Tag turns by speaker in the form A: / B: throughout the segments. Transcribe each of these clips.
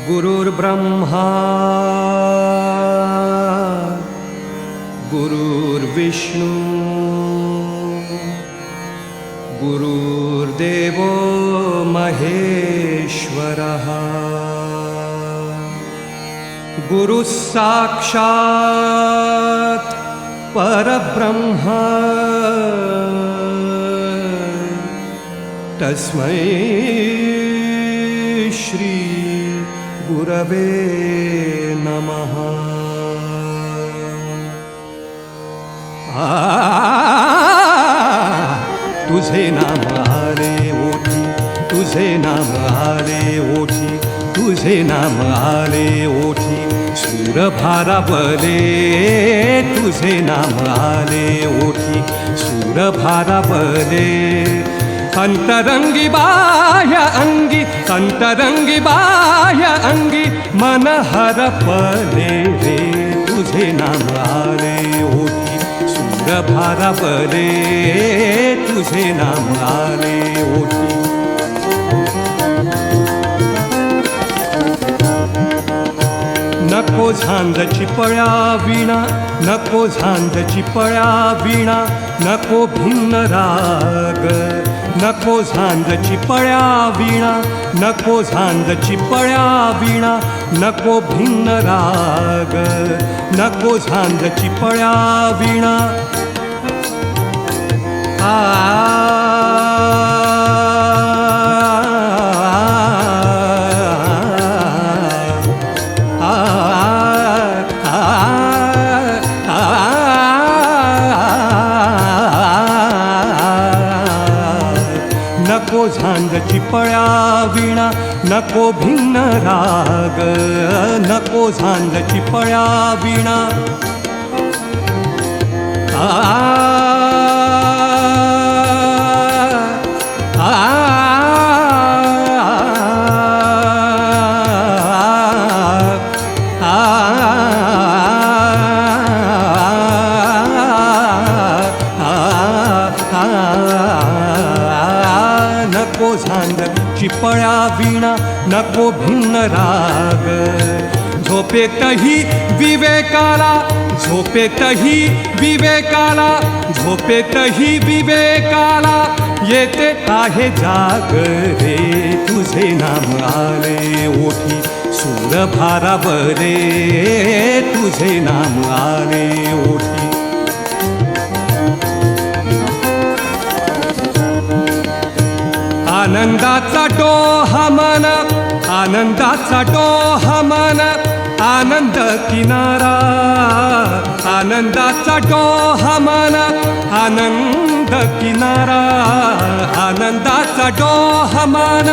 A: गुरुर्ब्रह्मा गुरुर्विष्णु गुरुर्देवो महेश्वरः गुरुः साक्षात् परब्रह्म तस्मै श्री गुरवे नमः। तुझे नाम आले ओठी, तुझे नाम आले ओठी, तुझे नाम आले ओठी, सूर भारावले तुझे नाम आले ओठी, सूर भारावले अंतरंगी बाह्य अंगी, अंतरंगी बाह्य अंगी मन हरपले रे तुझे नाम आले ओठी, सूर भारावले तुझे नाम आले ओठी। नको झांजची पळ्या विणा, नको झांजची पळ्या विणा, नको भिन्न राग, नको झांजची पळ्या विणा, नको झांजची पळ्या विणा, नको भिन्न राग, नको झांजची पळ्या विणा। नको झांजची पळ्या विणा, नको भिन्न राग, नको झांजची पळ्या विणा। नको झांजची पळ्या विणा, नको भिन्न राग, झोपेतही विवेकाला, झोपेतही विवेकाला, झोपेतही विवेकाला येते आहे जाग रे. तुझे नाम आले ओठी सूर भारावरे, तुझे नाम आले ओठी. आनंदाचा डोहा मन, आनंदाचा डोहा मन, आनंद किनारा. आनंदाचा डोहा मन, आनंद किनारा. आनंदाचा डोहा मन.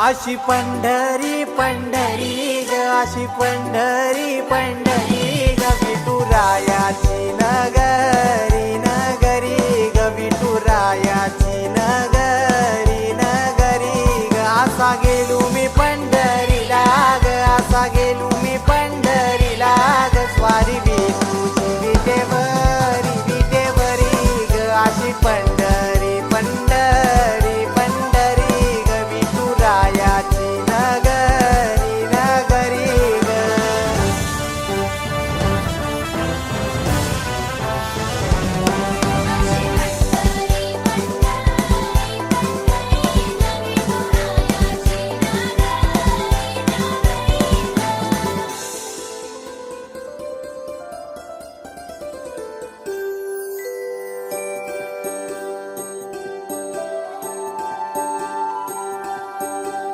B: अशी पंढरी पंढरी ग, अशी पंढरी पंढरी ग, विठुरायाची नगरी नगरी ग, विठुरायाची नगरी नगरी ग. असा गेलो मी पंढरीला ग, असा गेलो मी पंढरीला ग, स्वारी विठूची विटेवरी विटेवरी ग. अशी पंढरी पंढरी पंढरी ग, विठुरायाची नगरी नगरी ग.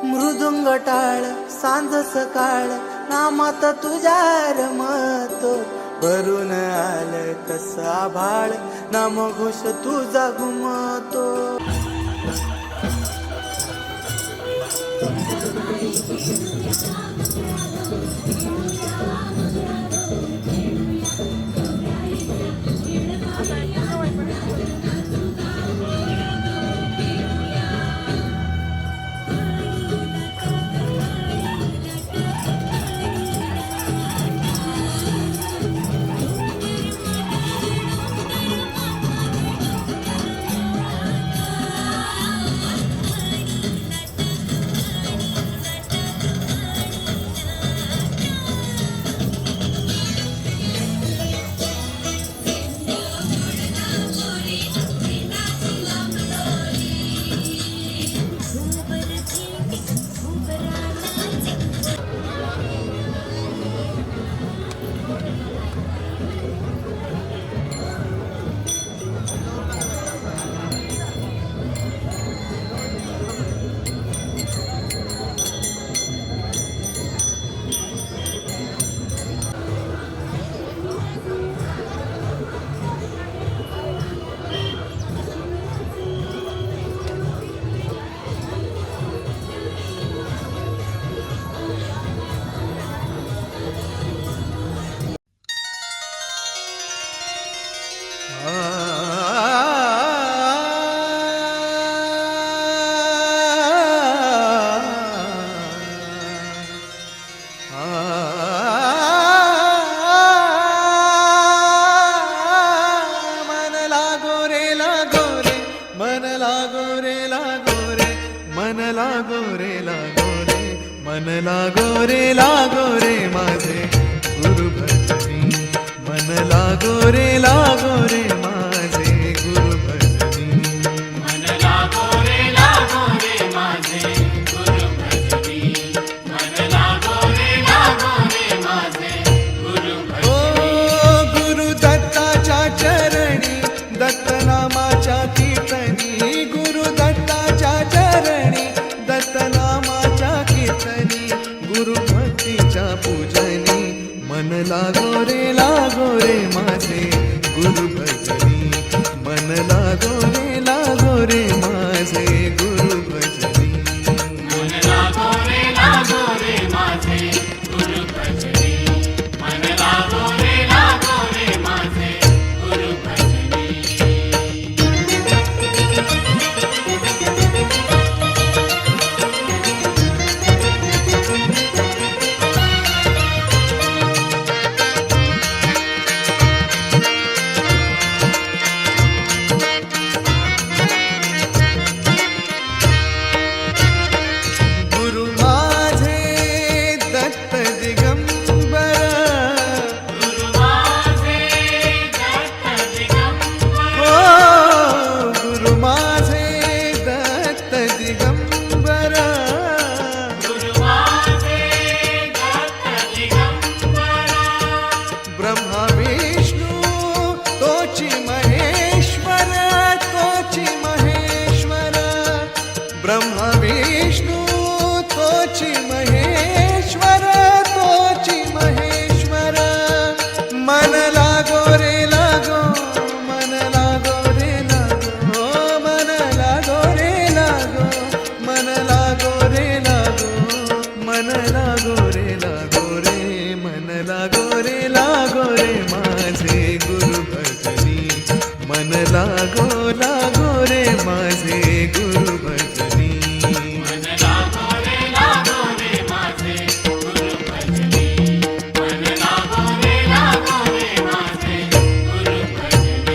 B: मृदुंग टाळ सांज सकाळ नामात तुझ्या रमतो, भरून आलं कसा आभाळ नाम घोष तुझा घुमतो. लागो रे लागो रे मन लागो रे लागो रे मन लागो रे माझे गुरु भजनी मन लागो रे माझे गुरु भजनी
C: मन लागो रे माझे गुरु भजनी मन लागो रे माझे गुरु
B: ओ गुरु दत्ताच्या चरणी दत्तनामाच्या कीर्तनी गुरु दत्ताच्या चरणी दत्तनामाच्या कीर्तनी गुरु भक्तीच्या पूजनी मन लागो रे माझे गुरु भजनी मन लागो रे माझे गुरु भजनी
C: मन लागो रे माझे गुरु भजनी मन लागो रे माझे गुरु भजनी
B: गुरु माझे दत्त दिगंबर
C: गुरु माझे दत्त दिगंबर
B: ओ गुरु माझे दत्त दिगंबर
C: गुरु माझे दत्त दिगंबर
B: ब्रह्मा विष्णू तोची महेश्वर ब्रह्मा विष्णू तोची महेश्वर मन लागो रे लागो मन लागो रे लागो मन लागो रे लागो मन लागो रे लागो मन लागो रे लागो रे मन लागो रे माझे गुरु भजनी मन लागो रे माझे गुरु भजनी
C: मन लागो रे माझे गुरु भजनी मन लागो रे माझे गुरु भजनी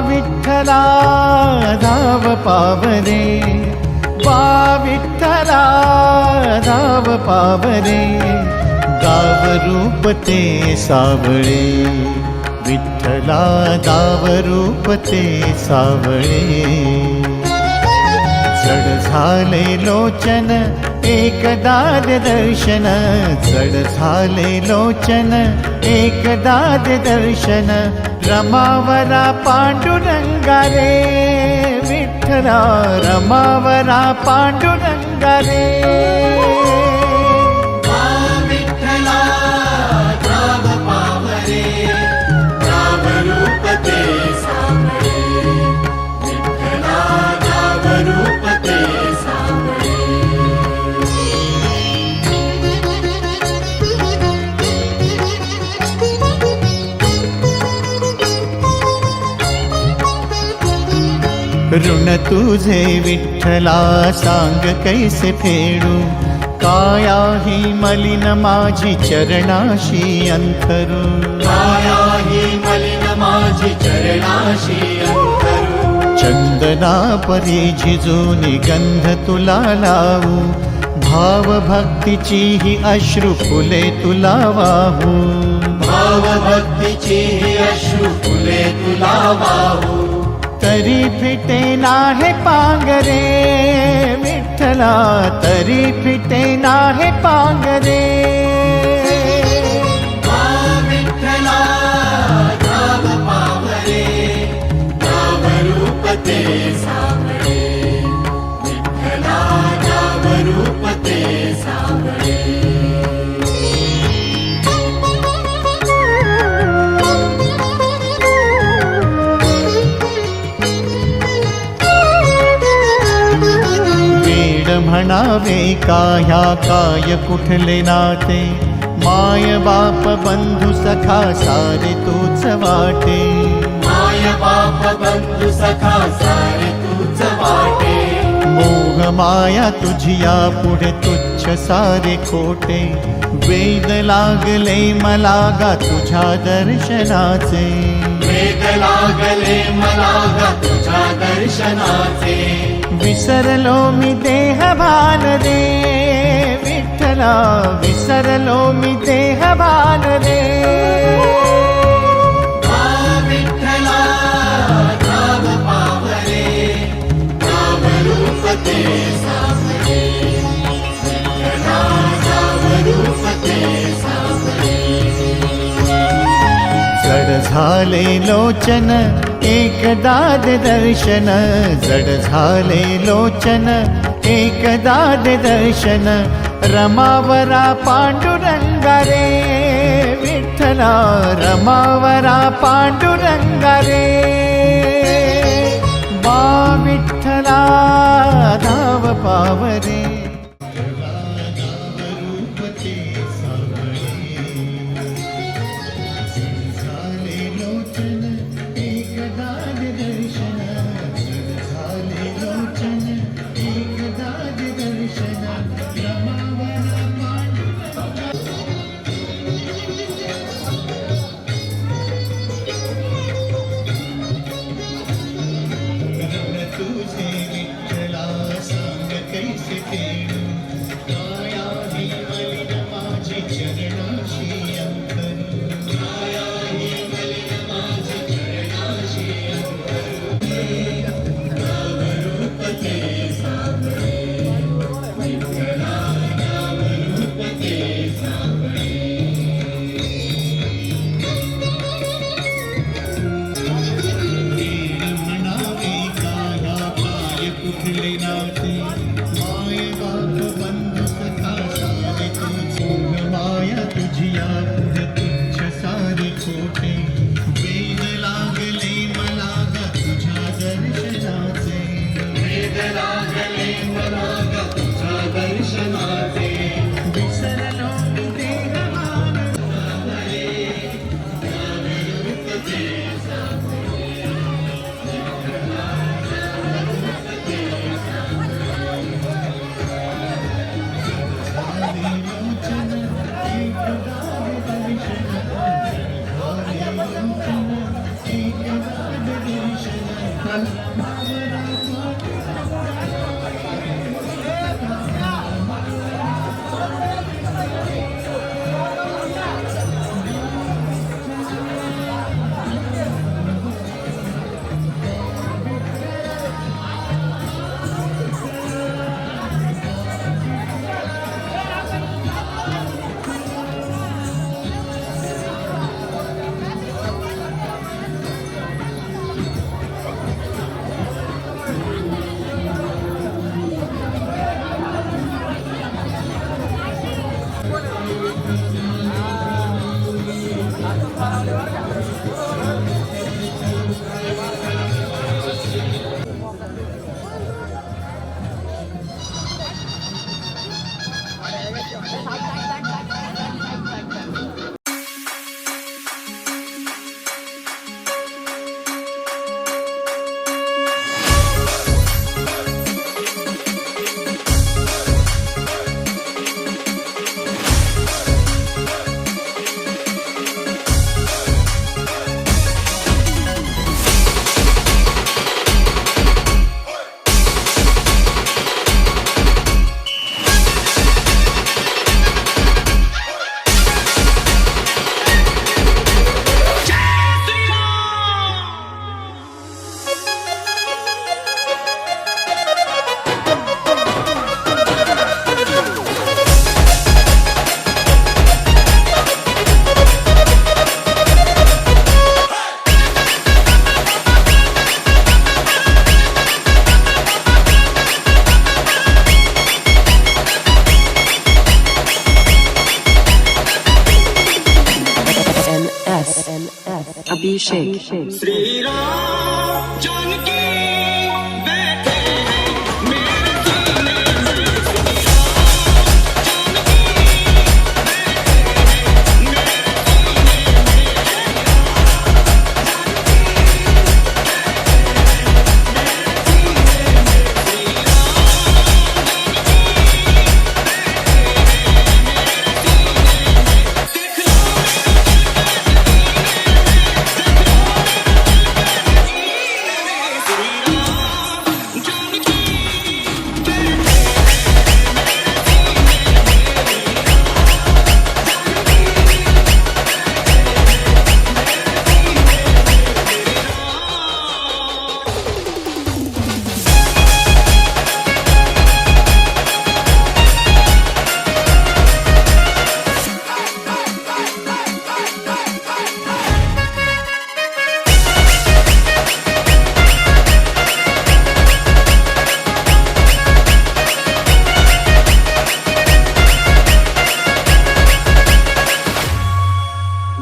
D: विठ्ठला धाव पावरे बा विठ्ठला धाव पावरे गाव रूप ते सावळे विठ्ठला गाव रूप ते सावळे चढ झाले लोचन एकदाद दर्शन चढ झाले लोचन एकदाद दर्शन रमावरा पांडुरंगा रे विठ्ठला रमावरा पांडुरंगा रे
B: विठ्ठला
D: ऋण तुझे विठ्ठला सांग कैसे फेडू, काया ही मलिन माझी चरणाशी अंतरू,
C: काया ही मलिन माझी चरणाशी अंतरू,
D: चंदना परी झिजूनी गंध तुला लावू, भाव भक्तीची ही अश्रू फुले तुला वाहू,
C: भाव भक्तीची ही अश्रू फुले तुला वाहू,
D: तरी फिटे नाहे पांगरे विठ्ठला, तरी फिटे नाहे पांगरे,
C: विठ्ठला धाव पावरे, धाव रूप ते सावळे, विठ्ठला धाव रूप ते सावळे.
D: वेड म्हणावे काह्या काय कुठले नाते, माय बाप बंधू सखा सारे तूच वाटे,
C: माय बाप बंधू सखा सारे तूच वाटे,
D: मोह माया तुझिया पुढे तुच्छ सारे खोटे, वेद लागले मला गा तुझ्या दर्शनाचे,
C: वेद लागले मला गा तुझ्या दर्शनाचे,
D: विसरलो मी देहभान रे विठ्ठला, विसरलो मी देहभान रे,
C: विठ्ठला धाव पावरे, धाव रूप ते सावळे, विठ्ठला धाव रूप ते सावळे.
D: जड झाले लोचन एकदाद दर्शन, जड झाले लोचन एकदाद दर्शन, रमावरा पांडुरंगा रे विठ्ठला, रमावरा पांडुरंगा रे, बा विठ्ठला धाव पावरे.
E: अभिषेक
C: श्री राम जानकी बैठे हैं मेरे सीने में।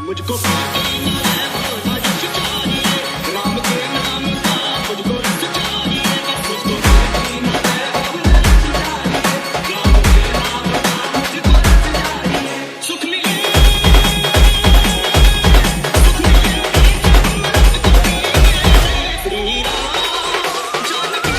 C: मुझको राम के नाम का मुझको रस चाहिए, मुझको राम के नाम का मुझको रस चाहिए। सुख मिले श्री राम जानकी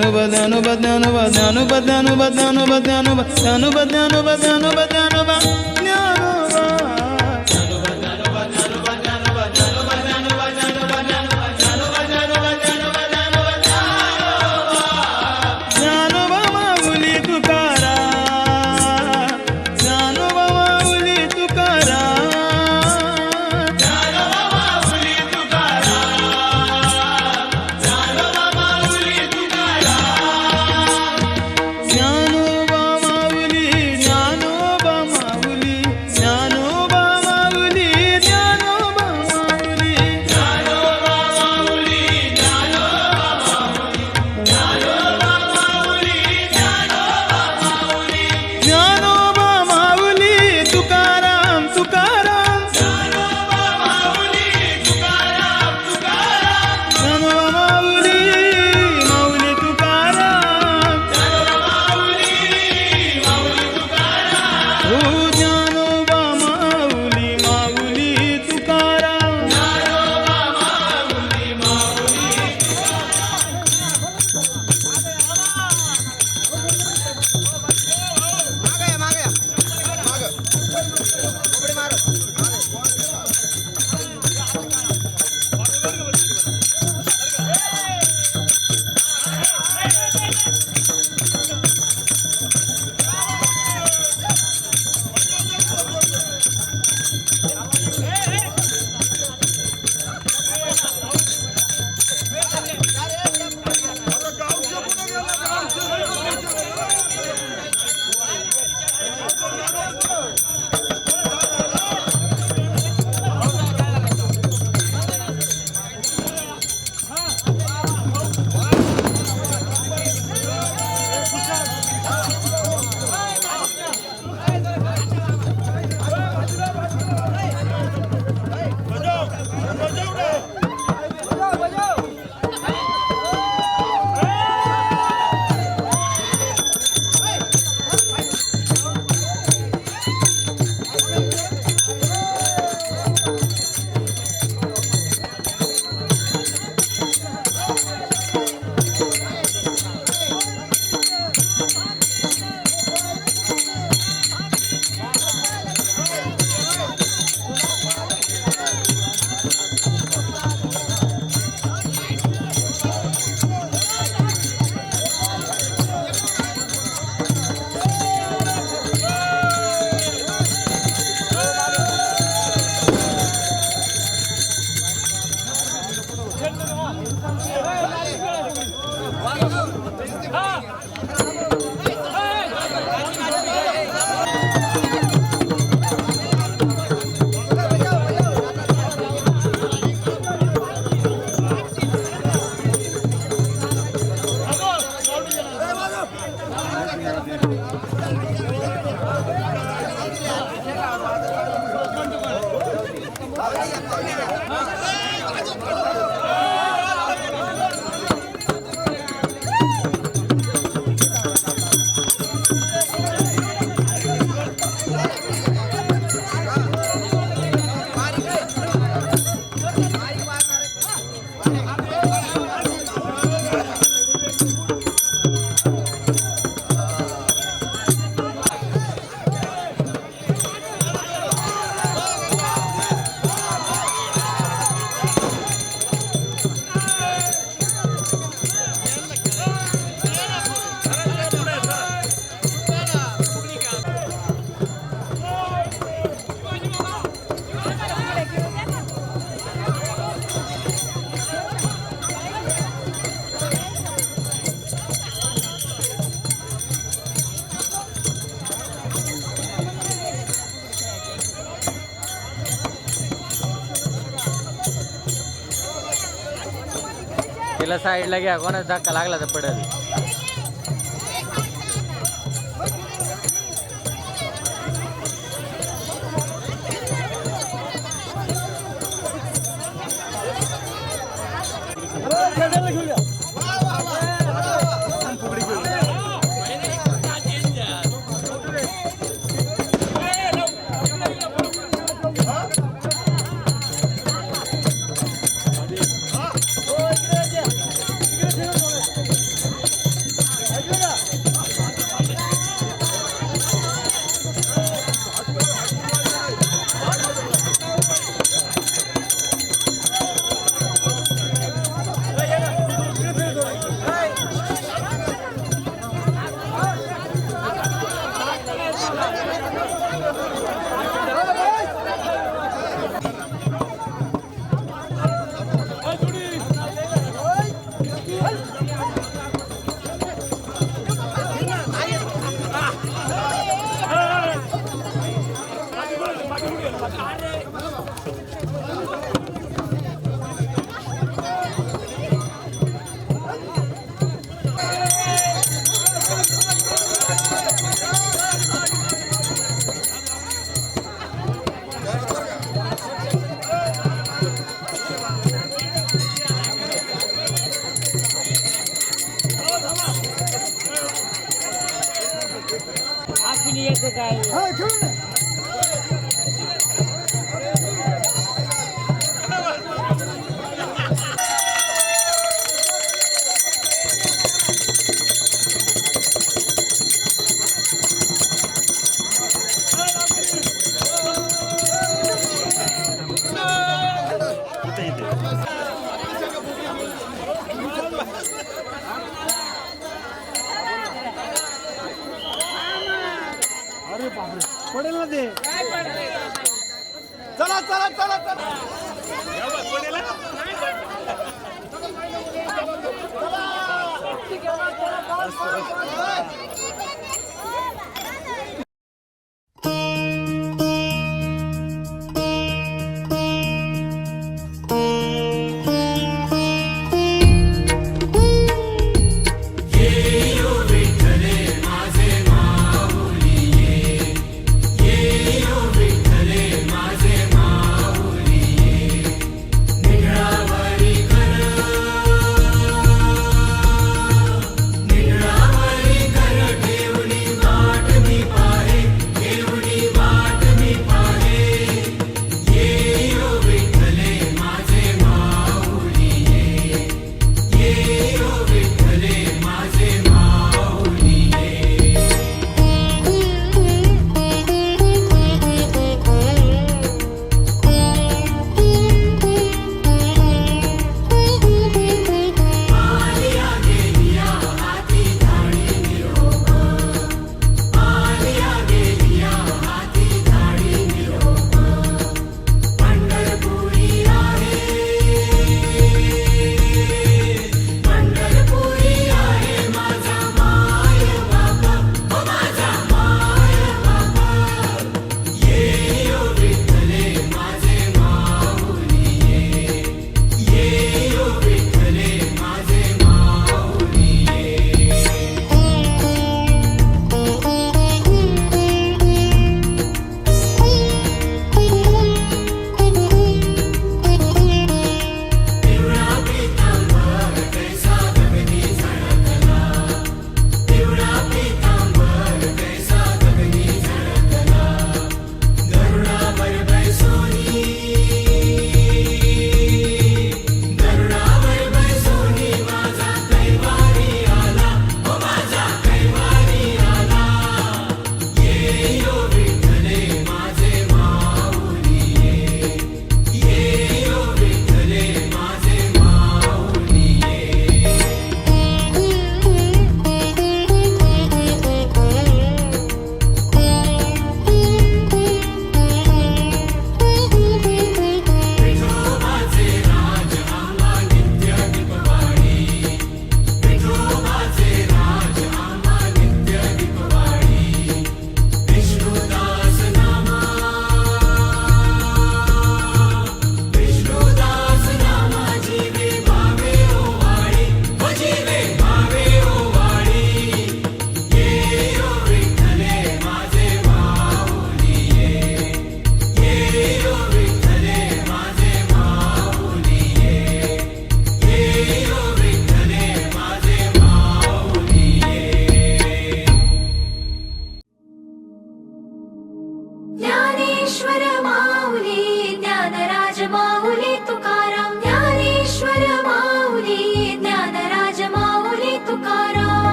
B: ज्ञानोबा ज्ञानोबा ज्ञानोबा ज्ञानोबा ज्ञानोबा ज्ञानोबा ज्ञानोबा ज्ञानोबा ज्ञानोबा ज्ञानोबा ज्ञानोबा
E: तिला साईडला घ्या, कोणाचा धक्का लागला तर पडेल.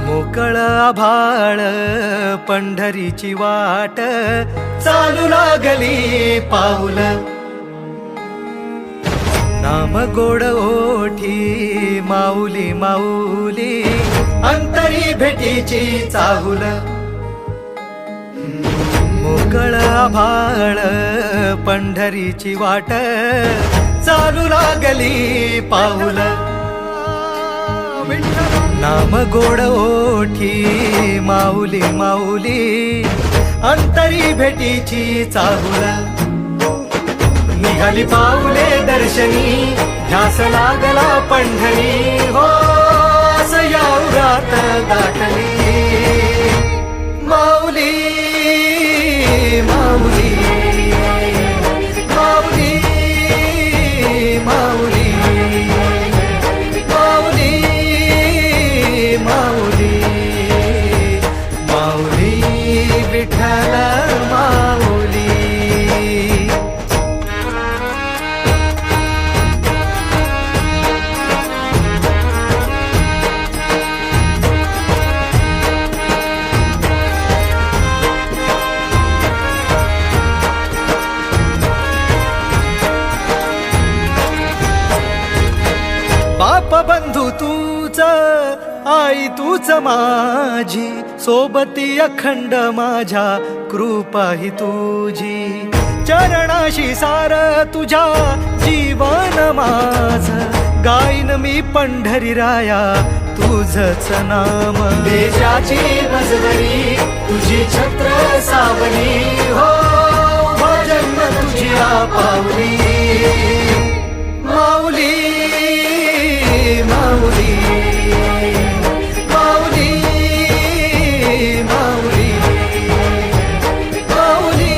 F: मोकळ आभाळ पंढरीची वाट चालू लागली पाऊल नाम गोड ओठी माऊली माऊली अंतरी भेटीची चाहुल मोकळ आभाळ पंढरीची वाट चालू लागली पाऊल नाम गोड ओठी माऊली माऊली अंतरी भेटीची चाहुल निघाली पाऊले दर्शनी ध्यास लागला पंढरी हो असं या उरात दाटली माऊली माऊली माऊली माऊली माऊली माऊली माऊली विठ्ठला तूच माझी सोबती अखंड माझ्या कृपा ही तुझी चरणाशी सार तुझ्या जीवन माझ गाईन मी पंढरी राया तुझच नाम देशाची मजवरी तुझी छत्र सावली हो भजन तुझी पावली माऊली माऊली माऊली माऊली माऊली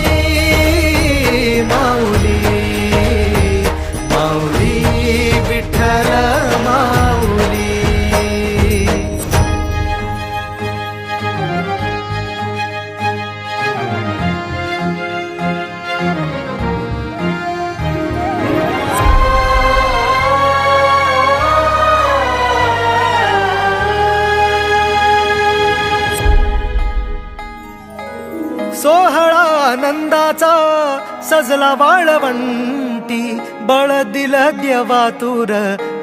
F: माऊली माऊली विठ्ठल माऊली सोहळा आनंदाचा सजला वाळवंटी बळ दिल देवातुर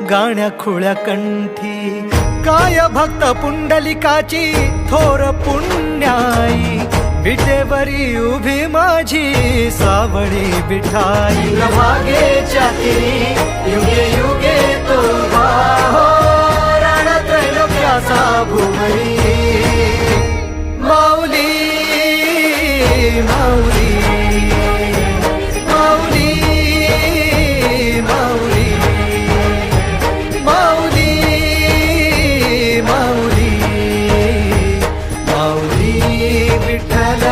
F: गाण्या खुळ्या कंठी काय भक्त पुंडलिकाची थोर पुण्याई विटेवरी उभी माझी सावळी विठाई भागेच्या तिरी युगे युगे तो उभा हो रणत्रैलोक्याचा भुवरी माऊली माऊली माऊली माऊली माऊली माऊली माऊली विठ्ठल